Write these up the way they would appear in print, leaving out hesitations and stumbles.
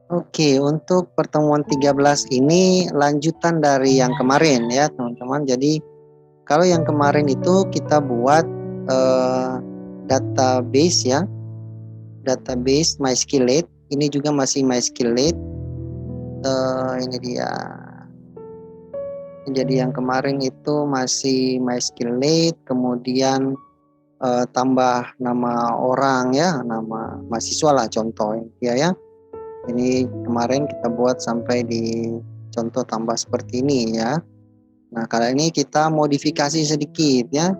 Oke, untuk pertemuan 13 ini lanjutan dari yang kemarin ya, teman-teman. Jadi, kalau yang kemarin itu kita buat database ya, database MySQLite. Ini juga masih MySQLite. Ini dia. Jadi yang kemarin itu masih MySQLite, kemudian tambah nama orang ya, nama mahasiswa lah contoh ya. Ini kemarin kita buat sampai di contoh tambah seperti ini ya. Nah, kali ini kita modifikasi sedikit ya.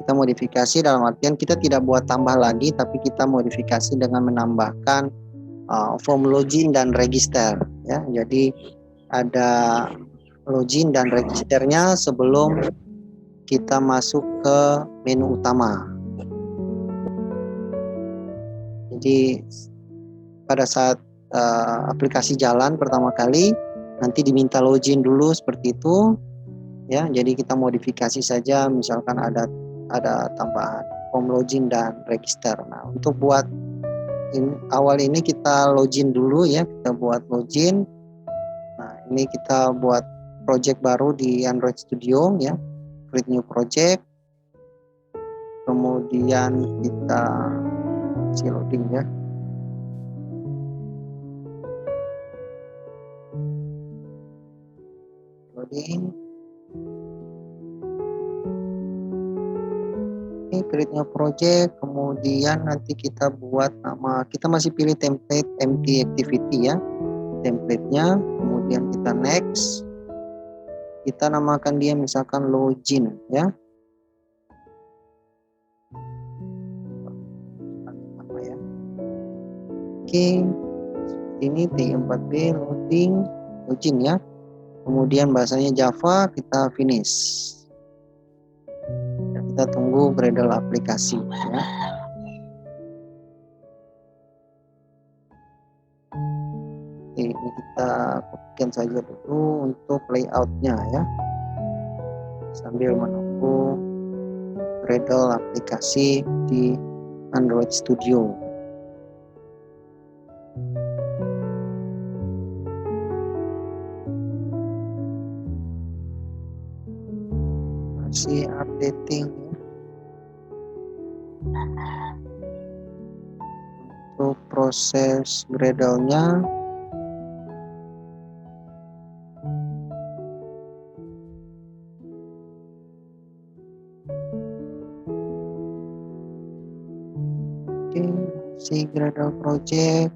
Kita modifikasi dalam artian kita tidak buat tambah lagi, tapi kita modifikasi dengan menambahkan form login dan register ya. Jadi ada login dan registernya sebelum kita masuk ke menu utama. Jadi pada saat aplikasi jalan pertama kali nanti diminta login dulu seperti itu ya. Jadi kita modifikasi saja, misalkan ada tambahan form login dan register. Nah, untuk buat awal ini kita login dulu ya, kita buat login. Nah, ini kita buat project baru di Android Studio ya, create new project. Kemudian kita loading ya. Loading. Ini create new project, kemudian nanti kita buat nama, kita masih pilih template empty activity ya, template-nya, kemudian kita next, kita namakan dia misalkan login ya. Apa ya? Oke, ini T4B login ya. Kemudian bahasanya Java, kita finish. Kita tunggu Gradle aplikasi ya. Oke, ini kita kopikan saja dulu untuk layoutnya ya, sambil menunggu Gradle aplikasi di Android Studio. Masih updating untuk proses Gradle-nya. Si Gradle project.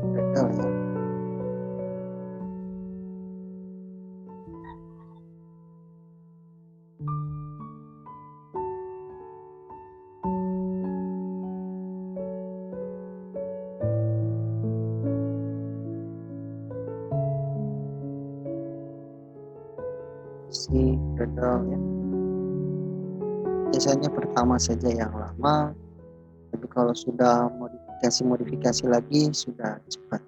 Gradle ya. Si Gradle ya. Biasanya pertama saja yang lama, tapi kalau sudah modifikasi lagi sudah cepat.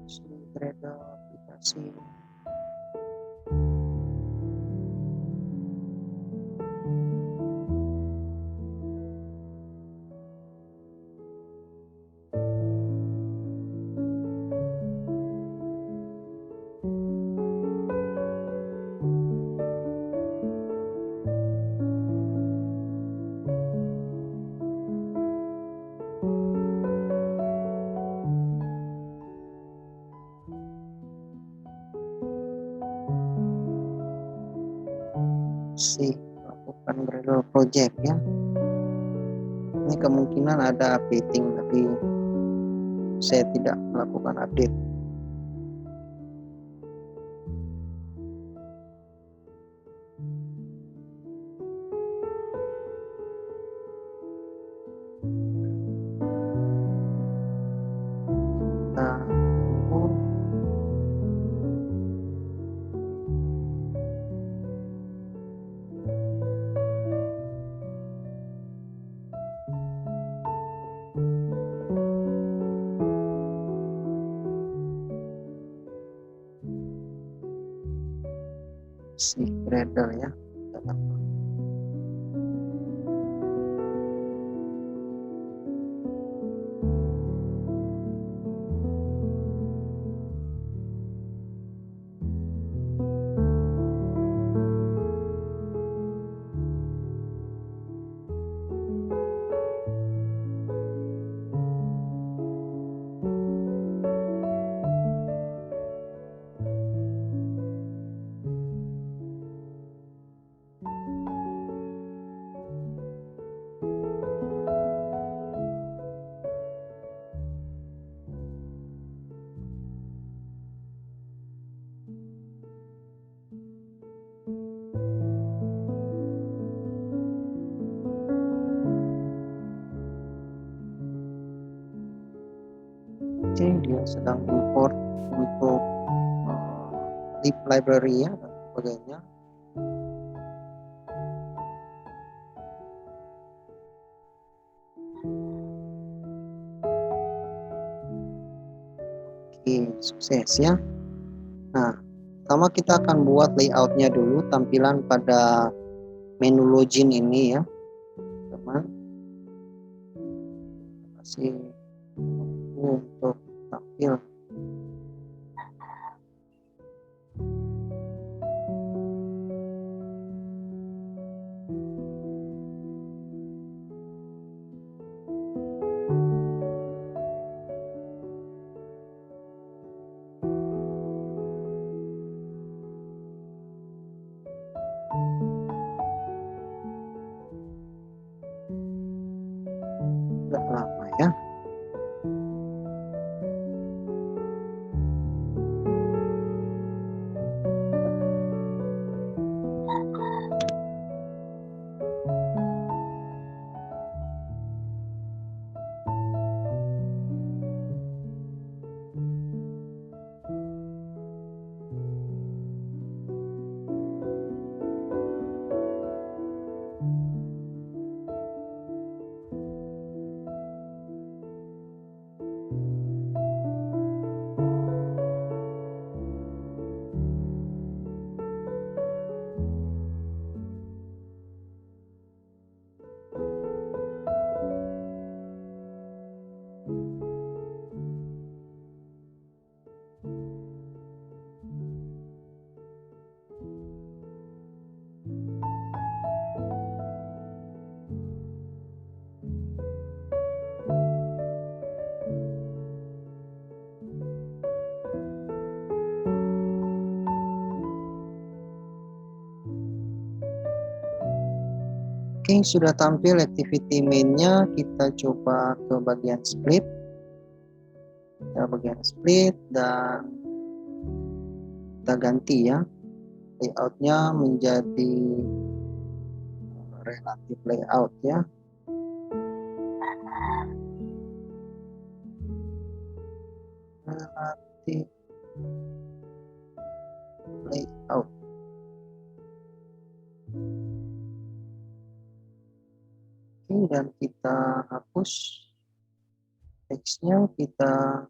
Si Gradle aplikasi. Si lakukan Gradle project ya. Ini kemungkinan ada updating, tapi saya tidak melakukan update. Nah, si grader ya. Oke, dia sedang import untuk lib library ya dan sebagainya. Oke, sukses ya. Nah, pertama kita akan buat layoutnya dulu, tampilan pada menu login ini ya, teman. Kasih untuk tampil. Udah lama ya. Oke, sudah tampil activity main-nya. Kita coba ke bagian split. Ya, bagian split dan kita ganti ya layoutnya menjadi relatif layout ya. Relatif layout. Oke, dan kita hapus teksnya, kita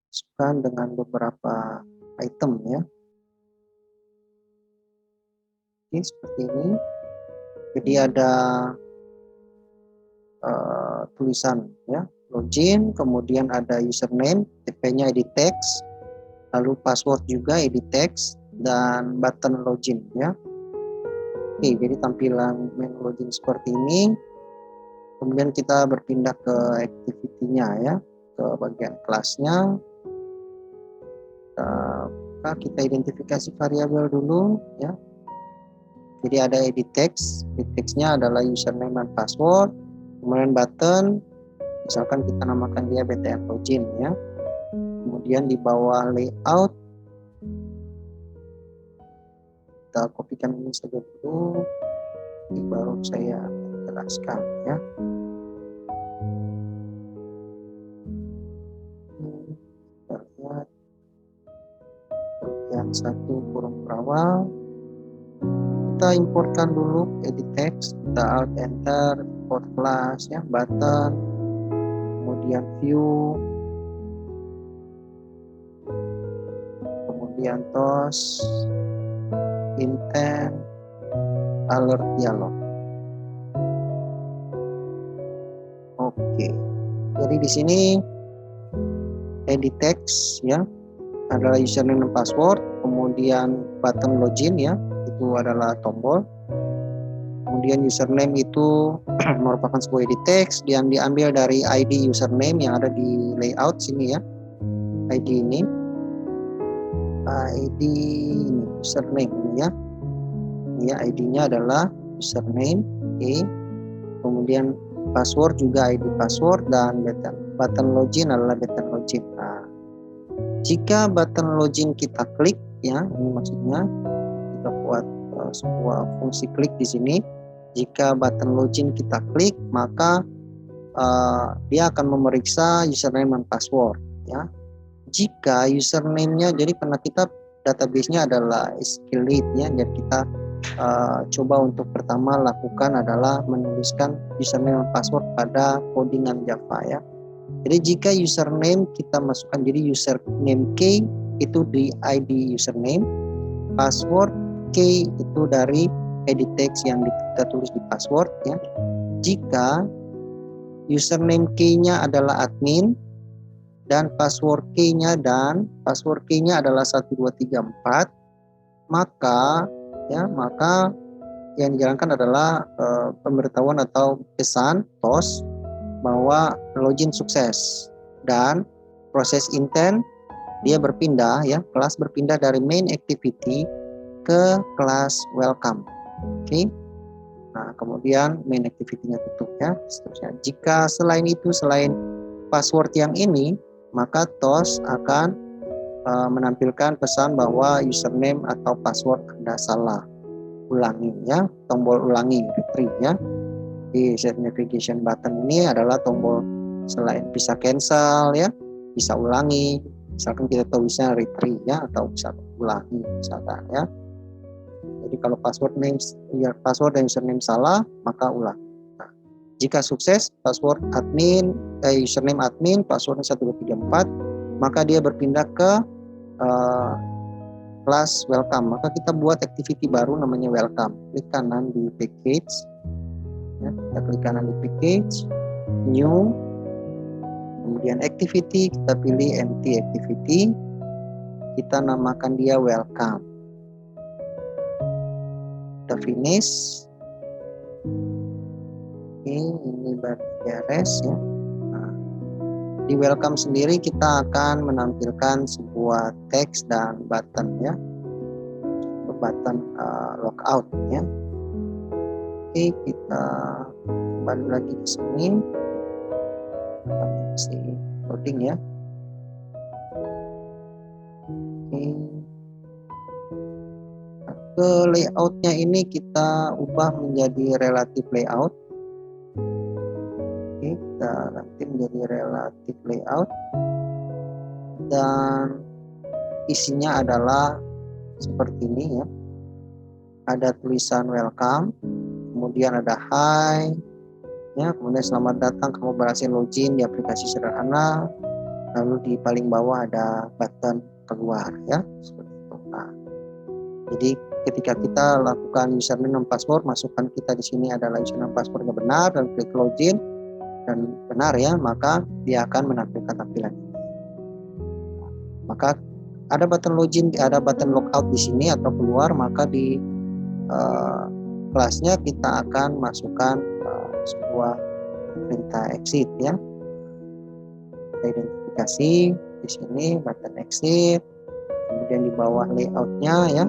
masukkan dengan beberapa item ya. Oke, seperti ini. Jadi ada tulisan ya, login, kemudian ada username, TP-nya edit text, lalu password juga edit text, dan button login ya. Oke, jadi tampilan menu login seperti ini. Kemudian kita berpindah ke activity-nya ya, ke bagian kelasnya. Kita identifikasi variabel dulu ya. Jadi ada edit text, edit text-nya adalah username dan password. Kemudian button, misalkan kita namakan dia BTN login ya. Kemudian di bawah layout, kita kopikan ini saja dulu, ini baru saya jelaskan ya. Kita lihat bagian 1 kurung berawal, kita importkan dulu edit text, kita alt enter, import class ya, button, kemudian view, kemudian TOS, intent, alert dialog. Oke. Jadi di sini edit text ya adalah username dan password, kemudian button login ya itu adalah tombol. Kemudian username itu merupakan sebuah edit text yang diambil dari ID username yang ada di layout sini ya. ID ini username ini ya. Ini ya ID-nya adalah username, kemudian password juga ID password dan button login adalah button login. Nah, jika button login kita klik ya, ini maksudnya kita buat sebuah fungsi klik di sini. Jika button login kita klik, maka dia akan memeriksa username dan password ya. Jika username-nya, jadi karena kita database-nya adalah SQLite ya, jadi kita coba untuk pertama lakukan adalah menuliskan username dan password pada codingan Java ya. Jadi jika username kita masukkan jadi username key itu di ID username, password key itu dari edit text yang kita tulis di password ya. Jika username key-nya adalah admin dan password key-nya adalah 1234, maka yang dijalankan adalah pemberitahuan atau pesan TOS bahwa login sukses dan proses intent dia berpindah ya, kelas berpindah dari main activity ke kelas welcome. Oke. Nah, kemudian main activity-nya tutup ya, seterusnya. Jika selain itu, selain password yang ini, maka TOS akan menampilkan pesan bahwa username atau password Anda salah. Ulangi ya, tombol ulangi, retrieve ya. Di set navigation button ini adalah tombol selain bisa cancel ya, bisa ulangi. Misalkan kita tahu bisa retrieve ya, atau bisa ulangi misalkan ya. Jadi kalau password dan username salah, maka ulang. Nah, jika sukses, password admin, username admin, passwordnya 1234, maka dia berpindah ke kelas welcome. Maka kita buat activity baru namanya welcome. Klik kanan di package, ya, kita klik kanan di package, new, kemudian activity, kita pilih empty activity, kita namakan dia welcome. Kita finish. Oke, ini baru beres ya. Nah, di welcome sendiri kita akan menampilkan sebuah teks dan button ya, button logout ya. Oke, kita kembali lagi ke sini, kita loading ya. Oke. Ke layoutnya ini kita ubah menjadi relative layout. Oke, kita ganti menjadi relative layout dan isinya adalah seperti ini ya. Ada tulisan welcome, kemudian ada hi ya, kemudian selamat datang, kamu berhasil login di aplikasi sederhana, lalu di paling bawah ada button keluar ya, seperti itu. Nah, jadi ketika kita lakukan username dan password, masukan kita di sini adalah username passwordnya benar dan klik login dan benar ya, maka dia akan menampilkan tampilan ini. Maka ada button login, ada button logout di sini atau keluar, maka di kelasnya kita akan masukkan sebuah perintah exit ya. Kita identifikasi di sini button exit, kemudian di bawah layoutnya ya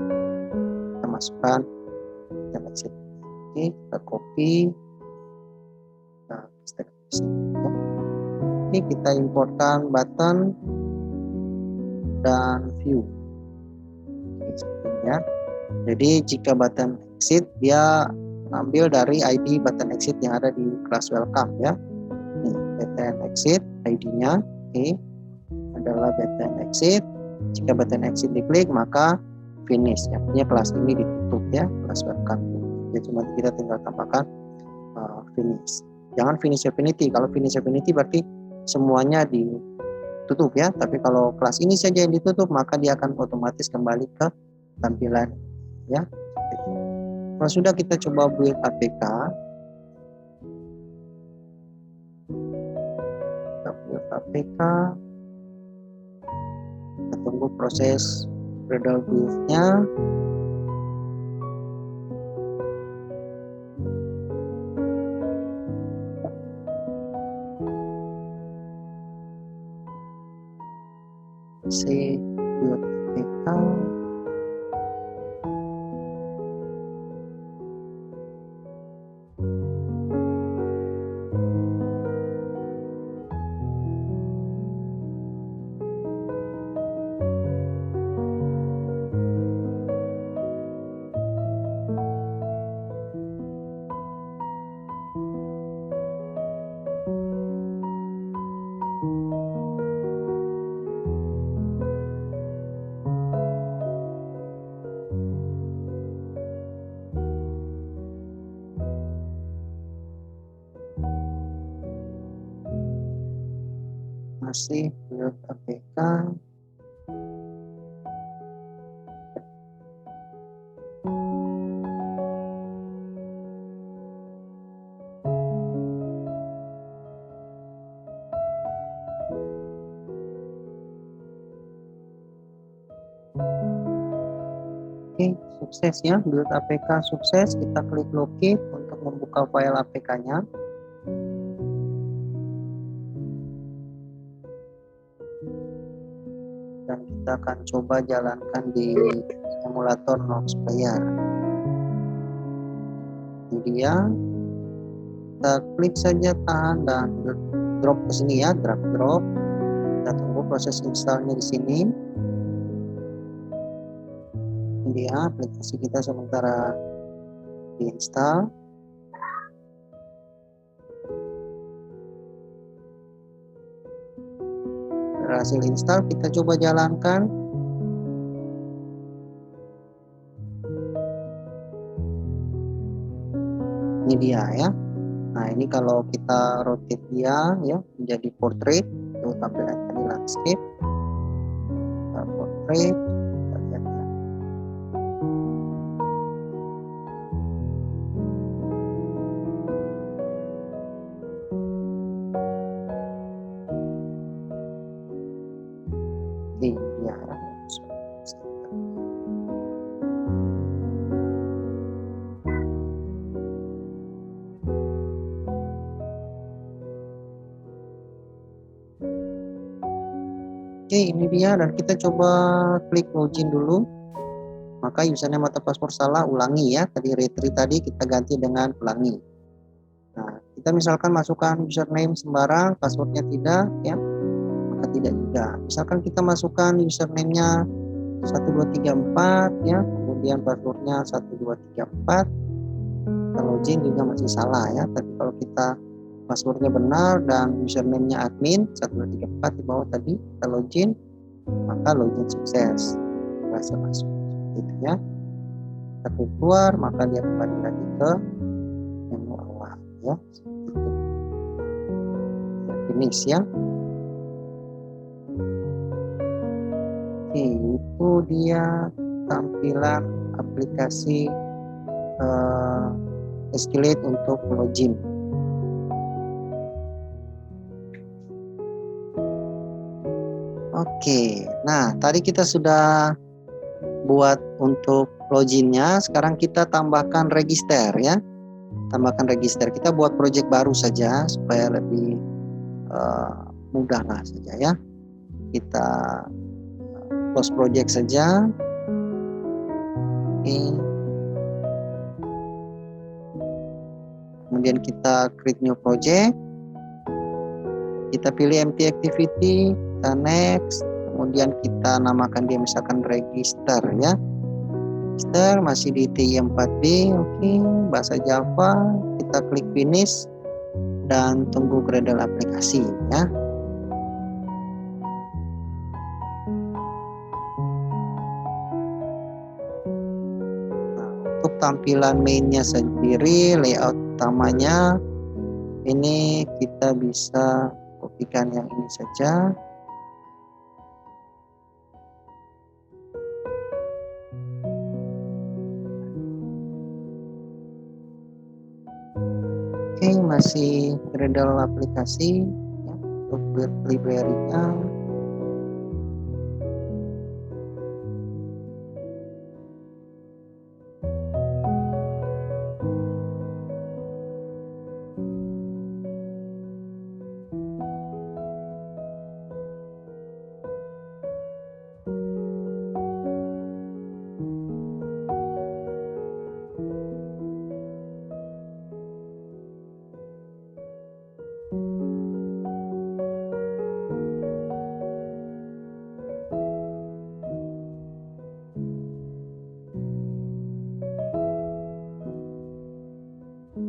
kita masukkan button exit. Oke, kita copy, nah paste di sini ya. Ini kita importkan button dan view. Oke, seperti ini ya. Jadi jika button exit dia ambil dari ID button exit yang ada di kelas welcome ya. Ini button exit ID-nya, oke, adalah button exit. Jika button exit diklik maka finish, artinya kelas ini ditutup ya, kelas welcome. Jadi cuma kita tinggal tambahkan finish. Jangan finish infinity. Kalau finish infinity berarti semuanya tutup ya. Tapi kalau kelas ini saja yang ditutup, maka dia akan otomatis kembali ke tampilan ya. Kalau sudah, kita coba build APK. Kita build APK. Kita tunggu proses Gradle build-nya. C build APK. Masih build APK. Oke, sukses ya, build APK sukses. Kita klik locate untuk membuka file APK-nya. Dan kita akan coba jalankan di emulator Nox Player. Ini dia. Kita klik saja, tahan dan drop ke sini ya, drag drop. Kita tunggu proses installnya di sini. Ini dia, aplikasi kita sementara diinstal. Berhasil install, kita coba jalankan. Ini dia ya. Nah, ini kalau kita rotate dia ya menjadi portrait, itu tampilannya di landscape. Kita portrait, kita lihat ya. Ini dia. Oke, ini dia, dan kita coba klik login dulu. Maka username atau password salah, ulangi ya. Tadi retrieve tadi kita ganti dengan ulangi. Nah, kita misalkan masukkan username sembarang, passwordnya tidak ya, maka tidak juga. Misalkan kita masukkan username-nya 1234 ya, kemudian passwordnya 1234, kita login juga masih salah ya. Tapi kalau kita passwordnya benar dan username-nya admin 1234 di bawah tadi, kita login, maka login sukses, berhasil masuk gitu ya. Kita klik keluar, maka dia kembali lagi ke menu awal ya, seperti itu. Ya, finish ya. Oke, itu dia tampilan aplikasi Escalate untuk login. Oke, nah tadi kita sudah buat untuk loginnya. Sekarang kita tambahkan register ya. Tambahkan register. Kita buat project baru saja supaya lebih mudah lah saja ya. Kita close project saja. Oke. Kemudian kita create new project. Kita pilih empty activity, kita next, kemudian kita namakan dia misalkan register ya. Register masih di TI4B, oke, bahasa Java, kita klik finish dan tunggu Gradle aplikasi ya. Nah, untuk tampilan mainnya sendiri, layout utamanya ini kita bisa kopikan yang ini saja. kasih Gradle aplikasi ya, untuk library-nya.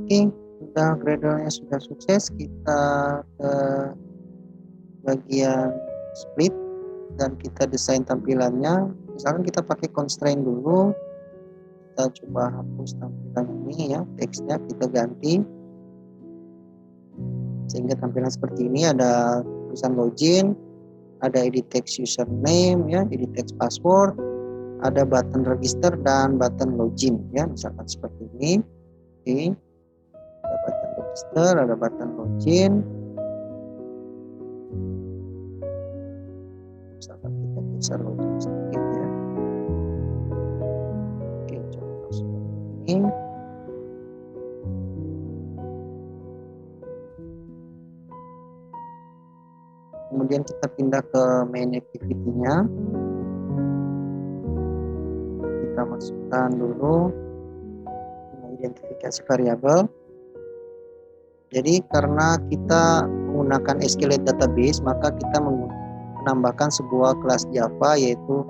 Oke, sudah Gradle-nya sudah sukses, kita ke bagian split dan kita desain tampilannya. Misalkan kita pakai constraint dulu, kita coba hapus tampilan ini ya, teksnya kita ganti sehingga tampilan seperti ini. Ada tulisan login, ada edit text username ya, edit text password, ada button register dan button login ya, misalkan seperti ini. Oke, ada button register, ada button login. Misalkan kita geser login sedikit ya. Oke, contoh seperti ini. Kemudian kita pindah ke main activity-nya. Kita masukkan dulu identifikasi variabel. Jadi karena kita menggunakan SQLite database, maka kita menambahkan sebuah kelas Java, yaitu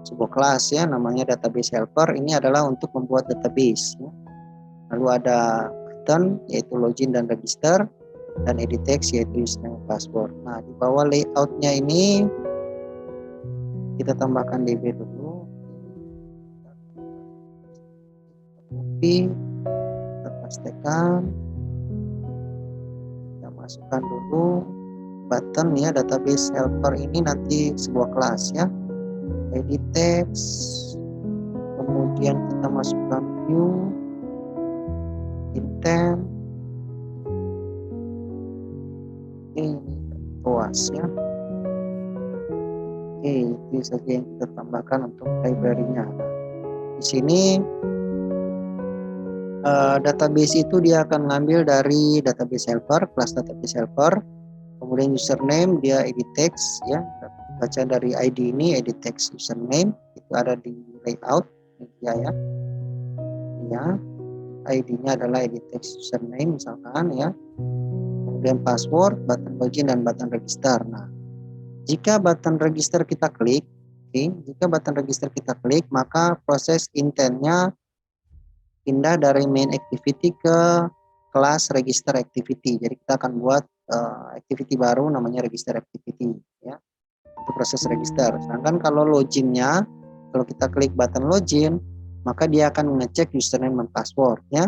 sebuah kelas ya, namanya database helper. Ini adalah untuk membuat database ya. Lalu ada button yaitu login dan register, dan edit text yaitu username password. Nah, di bawah layoutnya ini kita tambahkan DB dulu. Copy, kita pastekan, kita masukkan dulu button ya, database helper ini nanti sebuah kelas ya, edit text, kemudian kita masukkan view, intent, ini OAS ya. Oke, itu saja yang kita tambahkan untuk library-nya. Di sini database itu dia akan mengambil dari database helper, kelas database helper, kemudian username dia edit text ya, baca dari ID ini edit text username, itu ada di layout media ya. Ya, ID-nya adalah edit text username misalkan ya. Kemudian password, button login dan button register. Nah, jika button register kita klik, jika button register kita klik, maka proses intentnya pindah dari main activity ke kelas register activity. Jadi kita akan buat activity baru namanya register activity ya. Itu proses register. Sedangkan kalau loginnya, kalau kita klik button login, maka dia akan mengecek username dan password ya.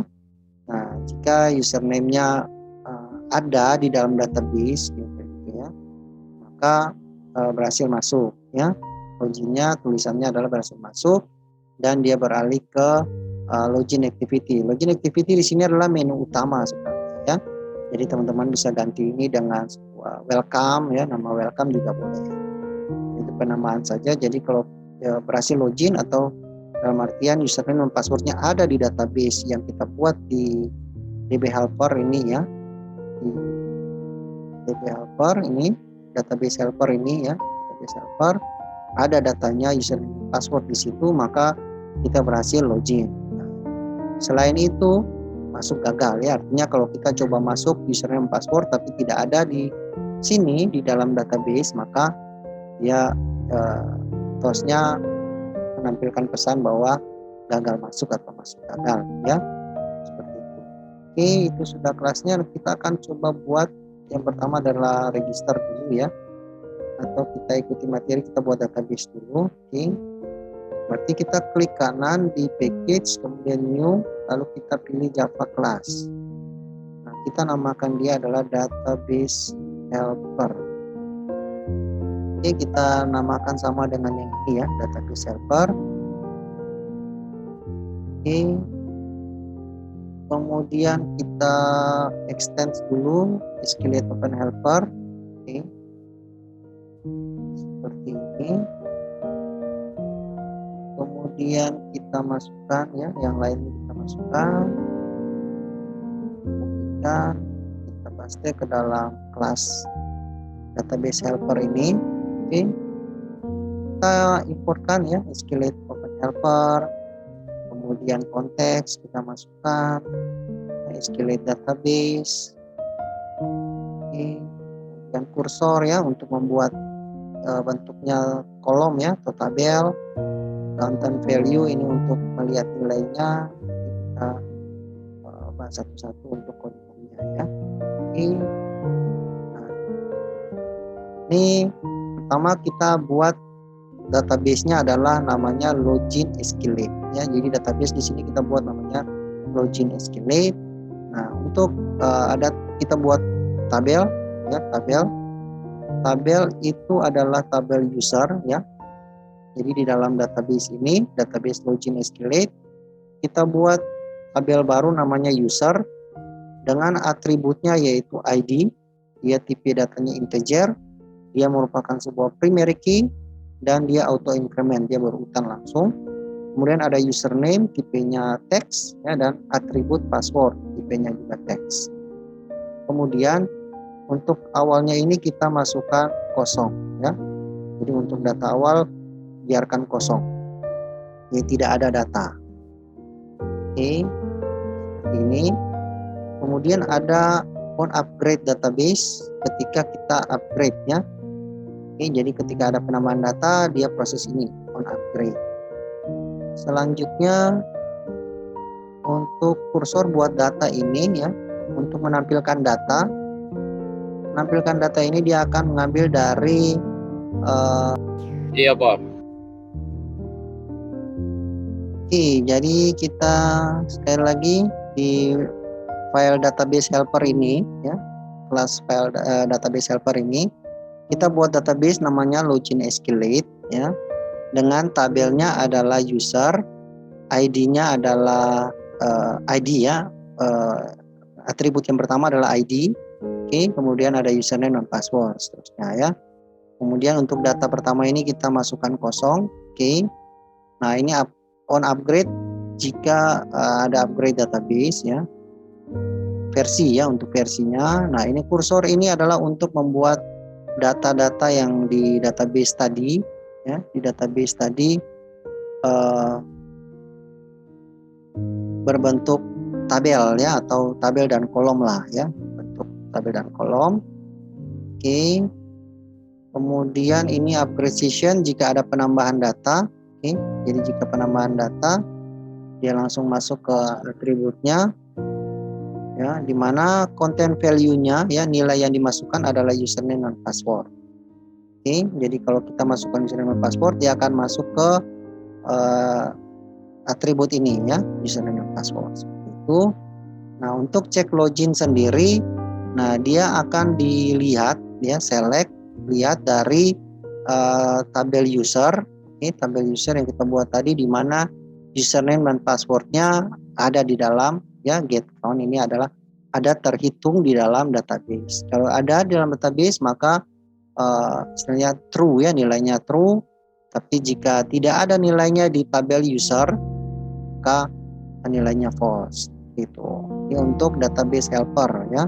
Nah, jika username-nya ada di dalam database gitu ya, maka berhasil masuk ya. Loginnya tulisannya adalah berhasil masuk dan dia beralih ke login activity. Login activity di sini adalah menu utama sebenarnya ya. Jadi teman-teman bisa ganti ini dengan sebuah welcome ya, nama welcome juga boleh. Itu penamaan saja. Jadi kalau berhasil login atau dalam artian username dan passwordnya ada di database yang kita buat di DB helper ini ya. Di DB helper ini, database helper ini ya, database helper ada datanya username password di situ, maka kita berhasil login. Nah, selain itu masuk gagal ya, artinya kalau kita coba masuk username password tapi tidak ada di sini di dalam database, maka dia tosnya menampilkan pesan bahwa gagal masuk atau masuk gagal ya, seperti itu. Oke, itu sudah kelasnya. Kita akan coba buat yang pertama adalah register dulu ya, atau kita ikuti materi, kita buat database dulu. Oke, berarti kita klik kanan di package, kemudian new, lalu kita pilih Java class. Nah, kita namakan dia adalah database helper. Oke, kita namakan sama dengan yang ini ya, database helper. Oke, Kemudian kita extend dulu SQLite Open Helper. Oke. Seperti ini. Kemudian kita masukkan ya, yang lain kita masukkan. Kemudian kita paste ke dalam kelas database helper ini. Oke. Kita importkan ya SQLite Open Helper. Kemudian konteks kita masukkan SQLite database. Oke. Dan kursor ya untuk membuat bentuknya kolom ya atau tabel. Content value ini untuk melihat nilainya. Kita bahas satu-satu untuk kolomnya ya. Oke. Nah, ini pertama kita buat database-nya adalah namanya login SQLite ya. Jadi database di sini kita buat namanya login SQLite. Nah, untuk kita buat tabel ya, tabel itu adalah tabel user ya. Jadi di dalam database ini, database login SQLite, kita buat tabel baru namanya user dengan atributnya yaitu ID, dia tipe datanya integer, dia merupakan sebuah primary key, dan dia auto increment, dia berurutan langsung. Kemudian ada username, tipenya text ya, dan atribut password, tipenya juga text. Kemudian untuk awalnya ini kita masukkan kosong ya. Jadi untuk data awal biarkan kosong. Ini tidak ada data. Oke. Seperti ini. Kemudian ada on upgrade database ketika kita upgrade ya. Oke, jadi ketika ada penambahan data, dia proses ini, on upgrade. Selanjutnya, untuk kursor buat data ini ya, untuk menampilkan data. Menampilkan data ini dia akan mengambil dari Iya, Pak. Oke, jadi kita sekali lagi di file database helper ini ya, kelas file database helper ini. Kita buat database namanya login SQLite ya. Dengan tabelnya adalah user, ID-nya adalah ID ya. Atribut yang pertama adalah ID. Oke, kemudian ada username dan password seterusnya ya. Kemudian untuk data pertama ini kita masukkan kosong. Oke. Nah, ini on upgrade jika ada upgrade database ya. Versi ya, untuk versinya. Nah, ini kursor ini adalah untuk membuat data-data yang di database tadi ya, di database tadi berbentuk tabel ya, atau tabel dan kolom lah ya, bentuk tabel dan kolom. Oke. Kemudian ini upgrade session jika ada penambahan data. Oke. Jadi jika penambahan data dia langsung masuk ke atributnya ya, di mana content value-nya ya, nilai yang dimasukkan adalah username dan password. Oke, jadi kalau kita masukkan username dan password, dia akan masuk ke atribut ini ya, username dan password seperti itu. Nah, untuk cek login sendiri, nah dia akan dilihat ya, select, lihat dari tabel user. Oke, tabel user yang kita buat tadi, di mana username dan passwordnya ada di dalam ya, get count ini adalah ada terhitung di dalam database. Kalau ada di dalam database maka istilahnya true ya, nilainya true. Tapi jika tidak ada nilainya di tabel user maka nilainya false gitu. Ini untuk database helper ya.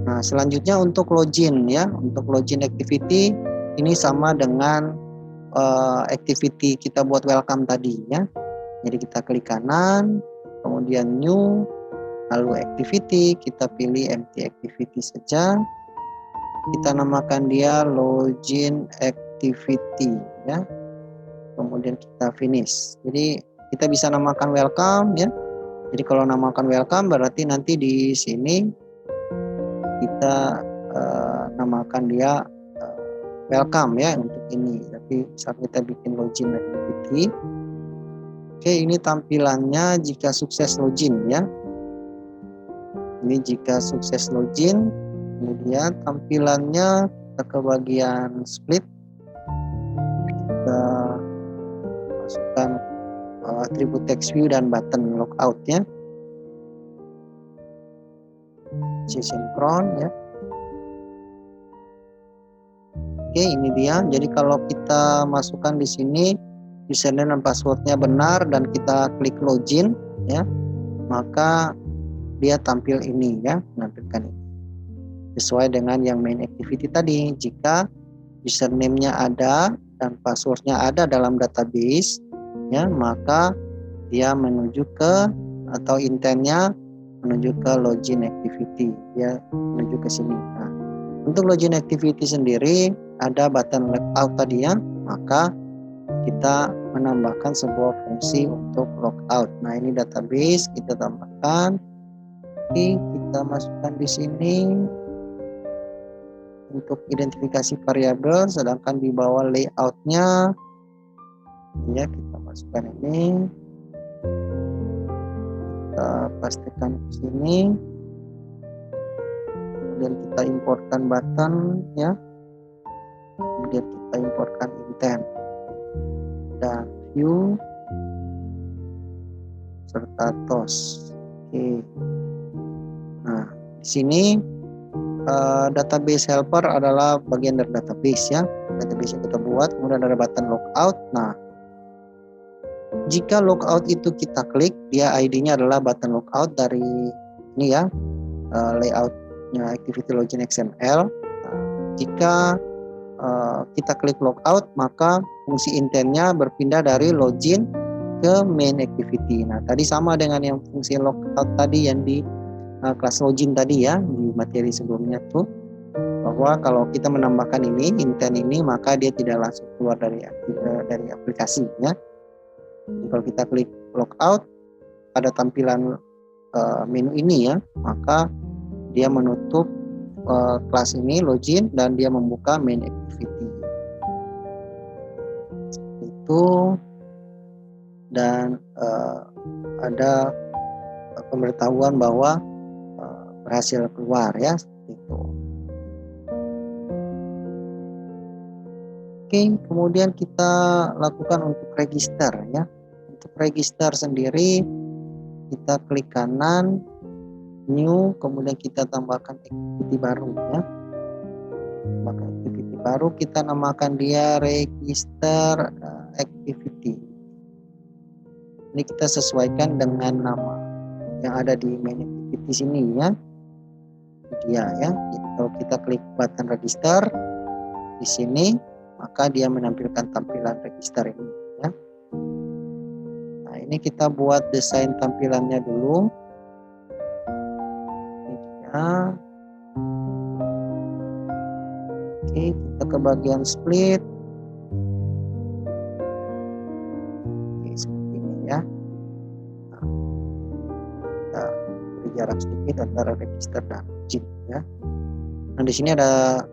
Nah, selanjutnya untuk login ya, untuk login activity ini sama dengan activity kita buat welcome tadi ya. Jadi kita klik kanan, kemudian new, lalu activity, kita pilih empty activity saja. Kita namakan dia login activity ya. Kemudian kita finish. Jadi kita bisa namakan welcome ya. Jadi kalau namakan welcome berarti nanti di sini kita namakan dia welcome ya untuk ini. Tapi saat kita bikin login activity, oke, ini tampilannya jika sukses login ya. Ini jika sukses login, kemudian tampilannya kita ke bagian split, kita masukkan atribut text view dan button logout ya. sinkron ya. Oke, ini dia. Jadi kalau kita masukkan di sini username dan passwordnya benar dan kita klik login ya, maka dia tampil ini ya, menampilkan ini. Sesuai dengan yang main activity tadi. Jika username-nya ada dan passwordnya ada dalam database ya, maka dia menuju ke atau intentnya menuju ke login activity ya, menuju ke sini. Nah, untuk login activity sendiri ada button logout tadi ya, maka kita menambahkan sebuah fungsi untuk logout. Nah, ini database kita tambahkan. Oke, kita masukkan di sini untuk identifikasi variabel, sedangkan di bawah layoutnya ya kita masukkan ini, kita pastikan ke sini, kemudian kita importkan button ya, kemudian kita importkan intent dan view serta tos. Oke, nah di sini database helper adalah bagian dari database ya, database yang kita buat. Kemudian ada button logout. Nah, jika logout itu kita klik, dia ID-nya adalah button logout dari ini ya, layoutnya activity login XML. Nah, jika kita klik logout, maka fungsi intentnya berpindah dari login ke main activity. Nah, tadi sama dengan yang fungsi logout tadi yang di kelas login tadi ya, di materi sebelumnya tuh, bahwa kalau kita menambahkan ini intent ini, maka dia tidak langsung keluar dari aplikasi ya. Jadi kalau kita klik logout pada tampilan menu ini ya, maka dia menutup kelas ini login dan dia membuka main activity itu, dan ada pemberitahuan bahwa berhasil keluar ya, seperti itu. Oke, kemudian kita lakukan untuk register ya. Untuk register sendiri kita klik kanan new, kemudian kita tambahkan activity baru ya. Tambahkan activity baru, kita namakan dia register activity. Ini kita sesuaikan dengan nama yang ada di main activity sini ya. Dia ya. Kalau kita klik button register di sini, maka dia menampilkan tampilan register ini ya. Nah, ini kita buat desain tampilannya dulu. Ini dia. Oke, kita ke bagian split. Oke, seperti ini ya. Nah, kita beri jarak sedikit antara register dan login ya. Nah, di sini ada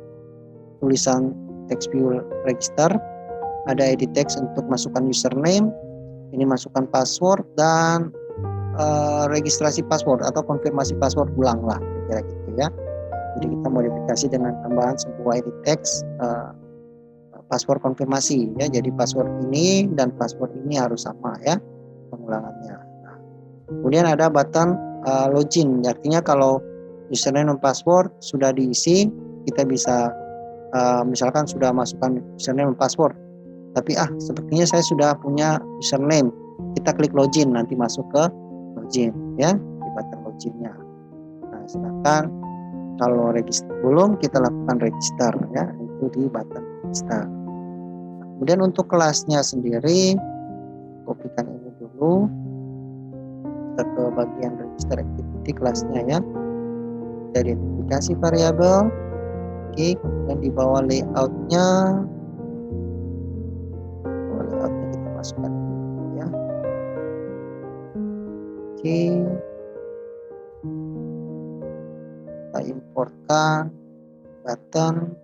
tulisan text view register, ada edit text untuk masukkan username, ini masukkan password, dan registrasi password atau konfirmasi password ulang lah kira-kira gitu ya. Jadi kita modifikasi dengan tambahan sebuah edit text password konfirmasi ya. Jadi password ini dan password ini harus sama ya pengulangannya. Nah, kemudian ada button login, artinya kalau username dan password sudah diisi, kita bisa misalkan sudah masukkan username dan password, tapi sepertinya saya sudah punya username, kita klik login, nanti masuk ke login ya, di button loginnya. Nah, sedangkan kalau register belum, kita lakukan register ya, itu di button register. Nah, kemudian untuk kelasnya sendiri, kopikan ini dulu, kita ke bagian register activity kelasnya ya, kita identifikasi variabel. Oke, kemudian di bawah layoutnya kita masukkan ya. Oke, kita importkan button,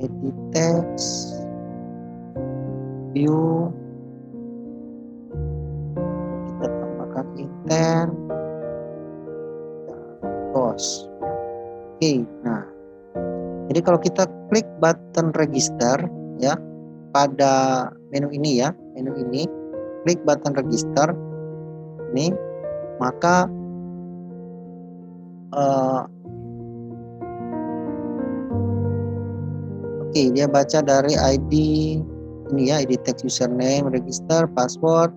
edit text, view, kita tambahkan intent dan tos. Oke, nah jadi kalau kita klik button register ya pada menu ini ya, menu ini, klik button register ini, maka Oke, dia baca dari ID ini ya, ID text username, register, password.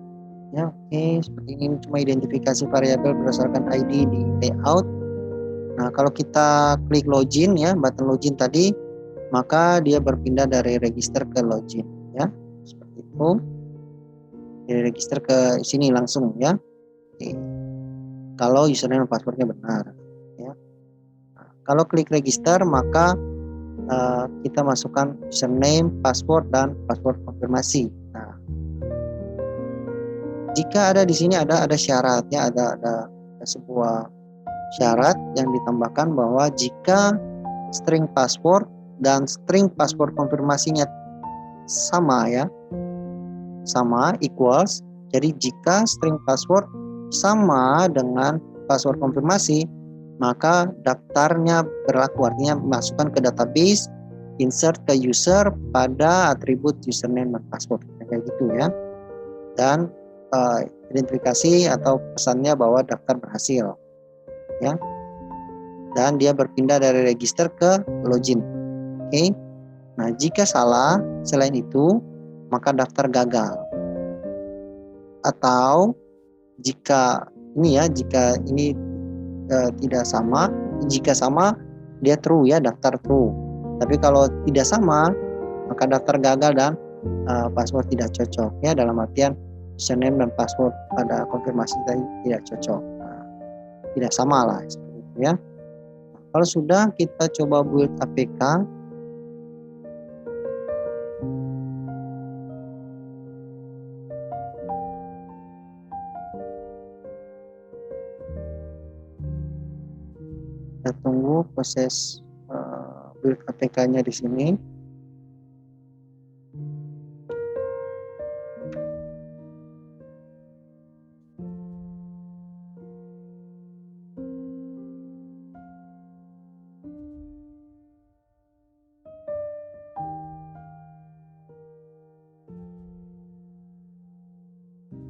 Ya, oke, seperti ini cuma identifikasi variabel berdasarkan ID di layout. Nah, kalau kita klik login ya, button login tadi, maka dia berpindah dari register ke login ya. Seperti itu. Dari register ke sini langsung ya. Oke. Kalau username dan passwordnya benar ya. Nah, kalau klik register maka kita masukkan username, password dan password konfirmasi. Nah, jika ada di sini ada syaratnya, ada sebuah syarat yang ditambahkan bahwa jika string password dan string password konfirmasinya sama ya, sama equals. Jadi jika string password sama dengan password konfirmasi, maka daftarnya berlaku, artinya masukkan ke database, insert ke user pada atribut username dan password kayak gitu ya. Dan identifikasi atau pesannya bahwa daftar berhasil ya. Dan dia berpindah dari register ke login. Oke. Nah, jika salah selain itu, maka daftar gagal. Atau jika ini tidak sama, jika sama dia true ya, daftar true. Tapi kalau tidak sama, maka daftar gagal dan password tidak cocok ya, dalam artian username dan password pada konfirmasi tadi tidak cocok. Nah, tidak sama lah seperti itu ya. Nah, kalau sudah, kita coba build APK. Kita tunggu proses build APK-nya di sini.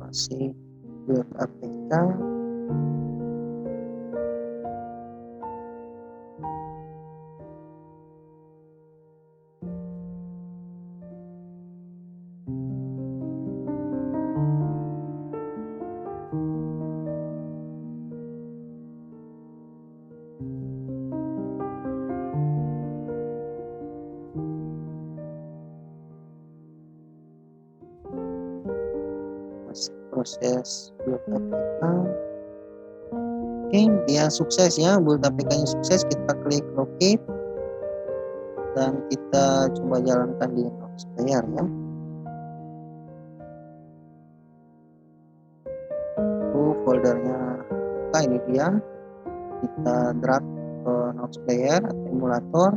Masih build APK. Masih proses build APK. Oke, dia sukses ya, build APK-nya sukses. Kita klik locate dan kita coba jalankan di Nox Player ya. Foldernya ini dia. Kita drag ke Nox Player atau emulator.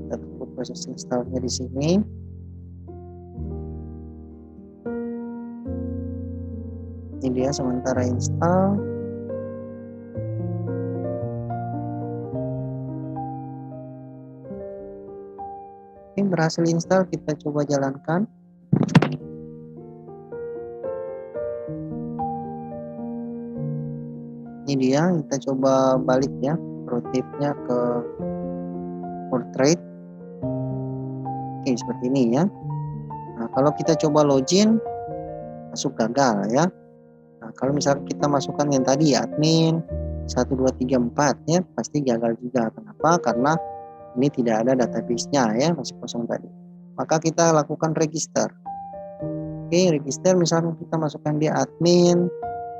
Kita tunggu proses installnya di sini. Ini dia sementara install. Oke, berhasil install, kita coba jalankan. Ini dia, kita coba balik ya rotate-nya ke portrait. Oke, seperti ini ya. Nah, kalau kita coba login, masuk gagal ya. Nah, kalau misalnya kita masukkan yang tadi ya, admin 1 2 3 4 ya, pasti gagal juga. Kenapa? Karena ini tidak ada database-nya ya, masih kosong tadi. Maka kita lakukan register. Oke, register misalkan kita masukkan di admin,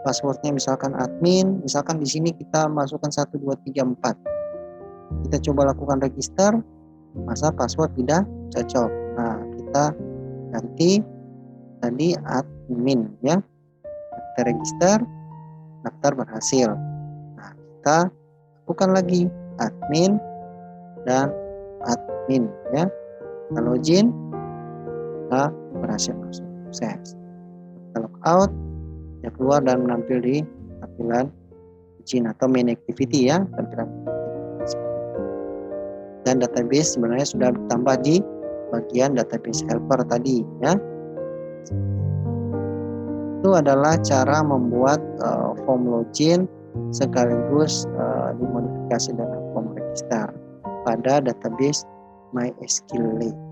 passwordnya misalkan admin, misalkan di sini kita masukkan 1 2 3 4. Kita coba lakukan register, masa password tidak cocok. Nah, kita ganti tadi admin ya. Kita register, daftar berhasil. Nah, kita lakukan lagi admin dan admin ya. Kita login, kita berhasil masuk, sukses. Kita log out, dia keluar dan menampil di tampilan login atau main activity ya, tampilan. Dan database sebenarnya sudah ditambah di bagian database helper tadi ya. Itu adalah cara membuat form login sekaligus dimodifikasi dengan form register. pada database MySQLite.